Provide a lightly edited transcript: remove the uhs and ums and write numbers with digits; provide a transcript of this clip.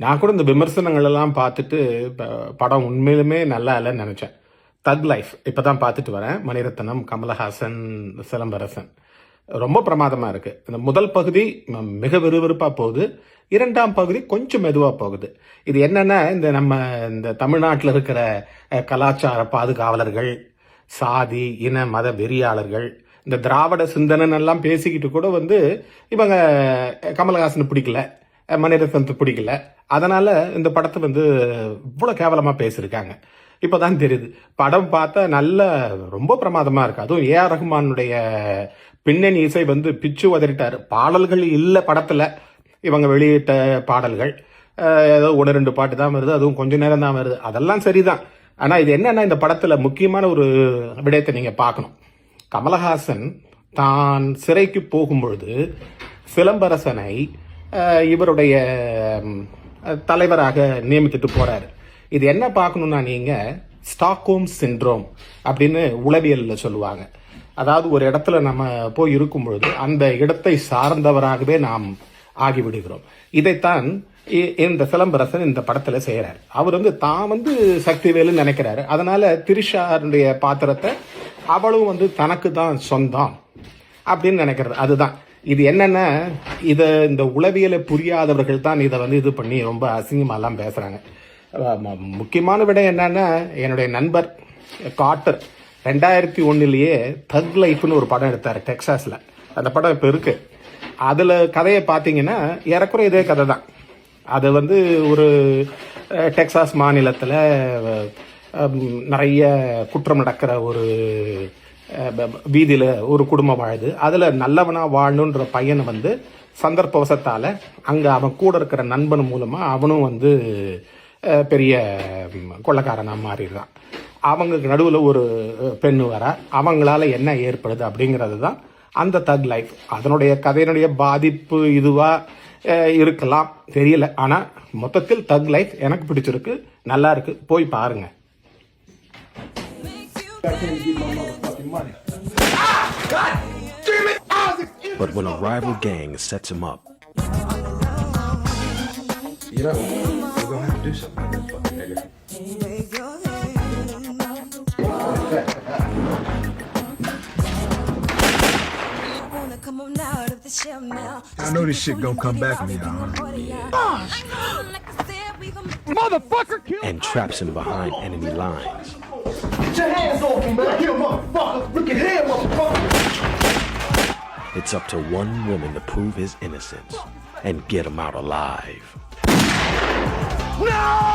நான் கூட இந்த விமர்சனங்கள் எல்லாம் பார்த்துட்டு படம் உண்மையிலுமே நல்லா இல்லைன்னு நினைச்சேன். தக் லைஃப் இப்பதான் பார்த்துட்டு வரேன். மணிரத்னம், கமலஹாசன், சிலம்பரசன் ரொம்ப பிரமாதமா இருக்கு. இந்த முதல் பகுதி மிக விறுவிறுப்பா போகுது. இரண்டாம் பகுதி கொஞ்சம் மெதுவா போகுது. இது என்னன்னா, இந்த தமிழ்நாட்டில் இருக்கிற கலாச்சார பாதுகாவலர்கள், சாதி இன மத வெறியாளர்கள், இந்த திராவிட சிந்தனை எல்லாம் பேசிக்கிட்டு கூட இவங்க கமலஹாசன் பிடிக்கல, மணிரத்னத்துக்கு பிடிக்கல. அதனால இந்த படத்தை இவ்வளவு கேவலமா பேசியிருக்காங்க. இப்பதான் தெரியுது. படம் பார்த்தா நல்ல ரொம்ப பிரமாதமா இருக்கு. அதுவும் ஏஆர் ரஹ்மானுடைய பின்னணி இசை பிச்சு உதறிட்டாரு. பாடல்கள் இல்ல படத்துல. இவங்க வெளியிட்ட பாடல்கள் ஏதோ 1-2 பாட்டு தான் வருது, அதுவும் கொஞ்ச நேரம் தான் வருது. அதெல்லாம் சரிதான். ஆனா இது என்னன்னா, இந்த படத்துல முக்கியமான ஒரு விடயத்தை நீங்க பார்க்கணும். கமலஹாசன் தான் சிறைக்கு போகும்பொழுது சிலம்பரசனை இவருடைய தலைவராக நியமித்துட்டு போறாரு. இது என்ன பார்க்கணும்னா, நீங்க ஸ்டாக்ஹோம் சிண்ட்ரோம் அப்படின்னு உளவியல்ல சொல்லுவாங்க. அதாவது ஒரு இடத்துல நம்ம போய் இருக்கும் பொழுது அந்த இடத்தை சார்ந்தவராகவே நாம் ஆகிவிடுகிறோம். இதைத்தான் இந்த சிலம்பரசன் இந்த படத்துல செய்யறாரு. அவர் தான் சக்திவேலுன்னு நினைக்கிறாரு. அதனால திரிஷாருடைய பாத்திரத்தை அவளும் தனக்கு தான் சொந்தம் அப்படின்னு நினைக்கிறது. அதுதான் இது. என்னன்னா, இந்த உளவியலை புரியாதவர்கள் தான் இதை இது பண்ணி ரொம்ப அசிங்கமாலாம் பேசுறாங்க. முக்கியமான விட என்னன்னா, என்னுடைய நண்பர் காட்டர் 2001 தக் லைஃப்னு ஒரு படம் எடுத்தாரு டெக்சாஸ்ல. அந்த படம் இப்ப இருக்கு. அதுல கதையை பார்த்தீங்கன்னா ஏறக்குறை இதே கதை தான். அது ஒரு டெக்சாஸ் மாநிலத்துல நிறைய குற்றம் நடக்கிற ஒரு வீதியில ஒரு குடும்பம் வாழுது. அதுல நல்லவனா வாழணுன்ற பையனை சந்தர்ப்பவசத்தால அங்க அவன் கூட இருக்கிற நண்பன் மூலமா அவனும் பெரிய கொள்ளைக்காரனா மாறிடுறான். அவங்களுக்கு நடுவில் ஒரு பெண்ணு வர, அவங்களால என்ன ஏற்படுது அப்படிங்கிறது தான் அந்த தக் லைஃப். அதனுடைய கதையினுடைய பாதிப்பு இதுவா இருக்கலாம், தெரியல. ஆனா மொத்தத்தில் தக் லைஃப் எனக்கு பிடிச்சிருக்கு, நல்லா இருக்கு, போய் பாருங்க. But when a rival gang sets him up, we're gonna have to do something about that fucking nigga. I know this shit gonna come back to me, Motherfucker, kill and traps him behind enemy lines. Get your hands off me, man! Kill motherfucker! Look at him, motherfucker! It's up to one woman to prove his innocence and get him out alive. No!